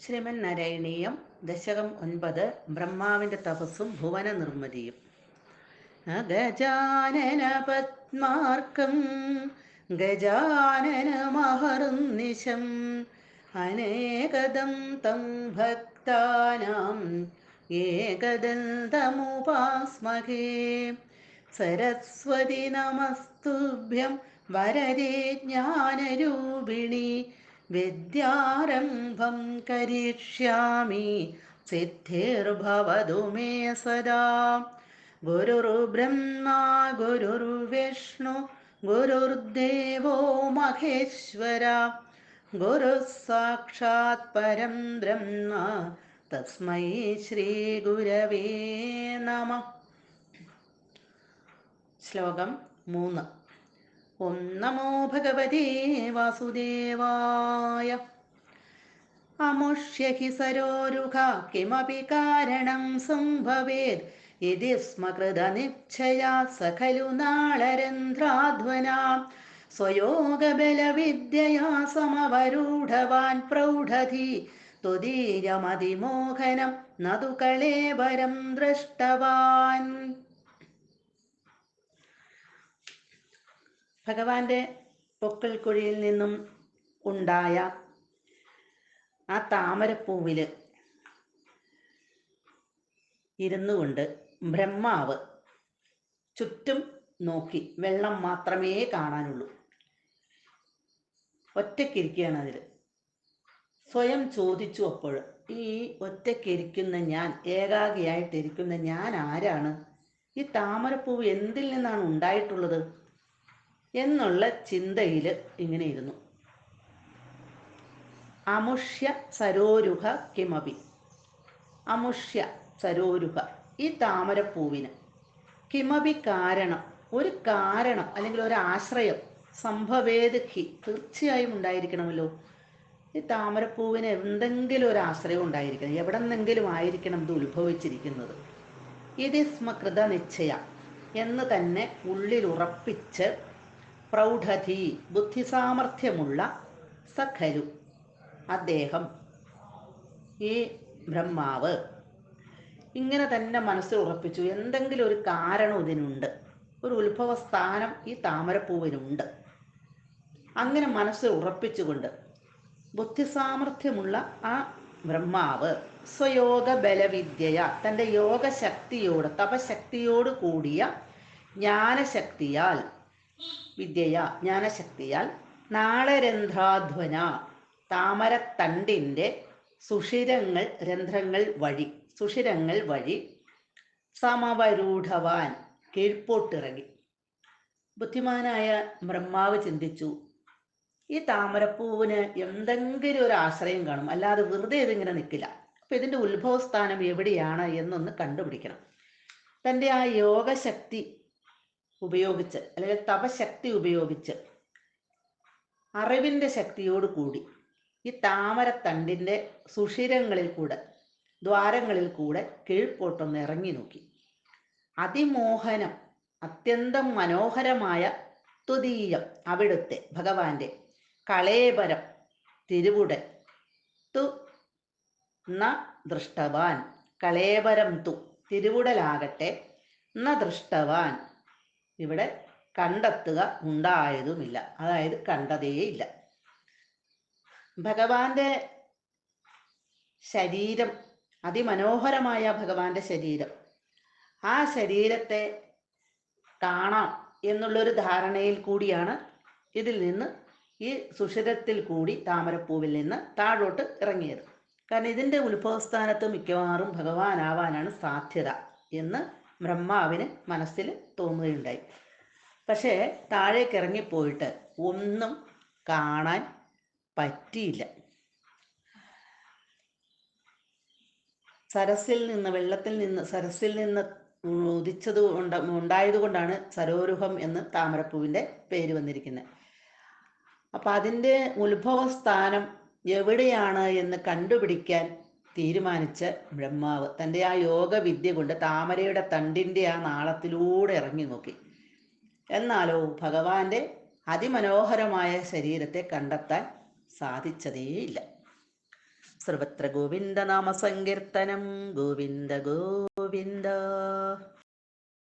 ശ്രീമന്നാരായണീയം ദശകം 9 ബ്രഹ്മാവിൻ്റെ തപസ്സും ഭുവന നിർമ്മിതിയും. ഗജാനന പത്മാർക്കം ഗജാനനമഹർനിശം അനേകദം തം ഭക്താനാം ഏകദന്തമുപാസ്മഹേ. സരസ്വതി നമസ്തുഭ്യം വരദേ ജ്ഞാനരൂപിണി വിദ്യാരംഭം കരിഷ്യാമി സിദ്ധിർഭവതു മേ സദാ. ഗുരുർബ്രഹ്മാ ഗുരുർവിഷ്ണു ഗുരുർദേവോ മഹേശ്വര ഗുരുഃ സാക്ഷാത് പരം ബ്രഹ്മ തസ്മൈ ശ്രീ ഗുരവേ നമഃ. ശ്ലോകം 3. ഓം നമോ ഭഗവതേ വാസുദേവായ. അമുഷ്യ ഹി സരോരുഹ കിമപി കാരണം സംഭവേത് ഇതി സ്മ കൃതനിശ്ചയാ സഖലു നാളരന്ധ്രാധ്വനാ സ്വയോഗബലവിദ്യയാ സമവരൂഢവാൻ പ്രൗഢധി തുദീയമതിമോഹനം നതു കളേബരം ദൃഷ്ടവാൻ. ഭഗവാന്റെ പൊക്കിൾക്കുഴിയിൽ നിന്നും ഉണ്ടായ ആ താമരപ്പൂവിൽ ഇരുന്നു കൊണ്ട് ബ്രഹ്മാവ് ചുറ്റും നോക്കി. വെള്ളം മാത്രമേ കാണാനുള്ളൂ. ഒറ്റയ്ക്കിരിക്കുകയാണ് അതിൽ. സ്വയം ചോദിച്ചു അപ്പോൾ, ഈ ഒറ്റയ്ക്കിരിക്കുന്ന ഞാൻ, ഏകാഗിയായിട്ടിരിക്കുന്ന ഞാൻ ആരാണ്? ഈ താമരപ്പൂവ് എന്തിൽ നിന്നാണ് ഉണ്ടായിട്ടുള്ളത് എന്നുള്ള ചിന്തയിൽ ഇങ്ങനെ ഇരുന്നു. അമുഷ്യ സരോരുഹ കിമപി. അമുഷ്യ സരോരുഹ, ഈ താമരപ്പൂവിന് കിമപി കാരണം, ഒരു കാരണം അല്ലെങ്കിൽ ഒരു ആശ്രയം, സംഭവേത് ഹി, തീർച്ചയായും ഉണ്ടായിരിക്കണമല്ലോ. ഈ താമരപ്പൂവിന് എന്തെങ്കിലും ഒരു ആശ്രയം ഉണ്ടായിരിക്കണം, എവിടെ നിന്നെങ്കിലും ആയിരിക്കണം ഇത് ഉത്ഭവിച്ചിരിക്കുന്നത്. ഇത് സ്മകൃത നിശ്ചയ എന്ന് തന്നെ ഉള്ളിൽ ഉറപ്പിച്ച്, പ്രൗഢധി, ബുദ്ധിസാമർഥ്യമുള്ള, സഖലു, അദ്ദേഹം, ഈ ബ്രഹ്മാവ് ഇങ്ങനെ തന്നെ മനസ്സിൽ ഉറപ്പിച്ചു. എന്തെങ്കിലും ഒരു കാരണം ഇതിനുണ്ട്, ഒരു ഉത്ഭവസ്ഥാനം ഈ താമരപ്പൂവിനുണ്ട്. അങ്ങനെ മനസ്സിൽ ഉറപ്പിച്ചുകൊണ്ട് ബുദ്ധിസാമർഥ്യമുള്ള ആ ബ്രഹ്മാവ് സ്വയോഗ ബലവിദ്യയ, തൻ്റെ യോഗശക്തിയോട്, തപശക്തിയോട് കൂടിയ ജ്ഞാനശക്തിയാൽ, വിദ്യയ ജ്ഞാനശക്തിയാൽ, നാളരന്ധ്രാധ്വന, താമരത്തണ്ടിൻ്റെ സുഷിരങ്ങൾ, രന്ധ്രങ്ങൾ വഴി, സുഷിരങ്ങൾ വഴി, സമവരൂഢവാൻ, കീഴ്പോട്ടിറങ്ങി. ബുദ്ധിമാനായ ബ്രഹ്മാവ് ചിന്തിച്ചു, ഈ താമരപ്പൂവിന് എന്തെങ്കിലും ഒരു ആശ്രയം കാണും, അല്ലാതെ വെറുതെ ഇതിങ്ങനെ നിൽക്കില്ല. അപ്പം ഇതിൻ്റെ ഉത്ഭവസ്ഥാനം എവിടെയാണ് എന്നൊന്ന് കണ്ടുപിടിക്കണം. തൻ്റെ ആ യോഗശക്തി ഉപയോഗിച്ച്, അല്ലെങ്കിൽ തപശക്തി ഉപയോഗിച്ച്, അറിവിൻ്റെ ശക്തിയോട് കൂടി ഈ താമരത്തണ്ടിൻ്റെ സുഷിരങ്ങളിൽ കൂടെ, ദ്വാരങ്ങളിൽ കൂടെ കീഴ്പോട്ടൊന്ന് ഇറങ്ങി നോക്കി. അതിമോഹനം, അത്യന്തം മനോഹരമായ, തുദീയം, അവിടുത്തെ ഭഗവാന്റെ, കളേബരം, തിരുവുടൽ, തു ന ദൃഷ്ടവാൻ, കളേബരം തു, തിരുവുടലാകട്ടെ, ന ദൃഷ്ടവാൻ, ഇവിടെ കണ്ടെത്തുക ഉണ്ടായതുമില്ല, അതായത് കണ്ടതേയില്ല. ഭഗവാന്റെ ശരീരം, അതിമനോഹരമായ ഭഗവാന്റെ ശരീരം, ആ ശരീരത്തെ കാണാം എന്നുള്ളൊരു ധാരണയിൽ കൂടിയാണ് ഇതിൽ നിന്ന്, ഈ സുഷിരത്തിൽ കൂടി താമരപ്പൂവിൽ നിന്ന് താഴോട്ട് ഇറങ്ങിയത്. കാരണം ഇതിൻ്റെ ഉത്ഭവസ്ഥാനത്ത് മിക്കവാറും ഭഗവാനാവാനാണ് സാധ്യത എന്ന് ബ്രഹ്മാവിന് മനസ്സിൽ തോന്നുകയുണ്ടായി. പക്ഷേ താഴേക്ക് ഇറങ്ങിപ്പോയിട്ട് ഒന്നും കാണാൻ പറ്റിയില്ല. സരസിൽ നിന്ന്, വെള്ളത്തിൽ നിന്ന്, സരസിൽ നിന്ന് ഉദിച്ചത് ഉണ്ടായതുകൊണ്ടാണ് സരോരുഹം എന്ന് താമരപ്പൂവിൻ്റെ പേര് വന്നിരിക്കുന്നത്. അപ്പം അതിൻ്റെ ഉത്ഭവസ്ഥാനം എവിടെയാണ് എന്ന് കണ്ടുപിടിക്കാൻ തീരുമാനിച്ച ബ്രഹ്മാവ് തൻ്റെ ആ യോഗവിദ്യ കൊണ്ട് താമരയുടെ തണ്ടിൻ്റെ ആ നാളത്തിലൂടെ ഇറങ്ങി നോക്കി. എന്നാലോ ഭഗവാന്റെ അതിമനോഹരമായ ശരീരത്തെ കണ്ടെത്താൻ സാധിച്ചതേയില്ല. സർവത്ര ഗോവിന്ദ നാമ സങ്കീർത്തനം. ഗോവിന്ദ ഗോവിന്ദ.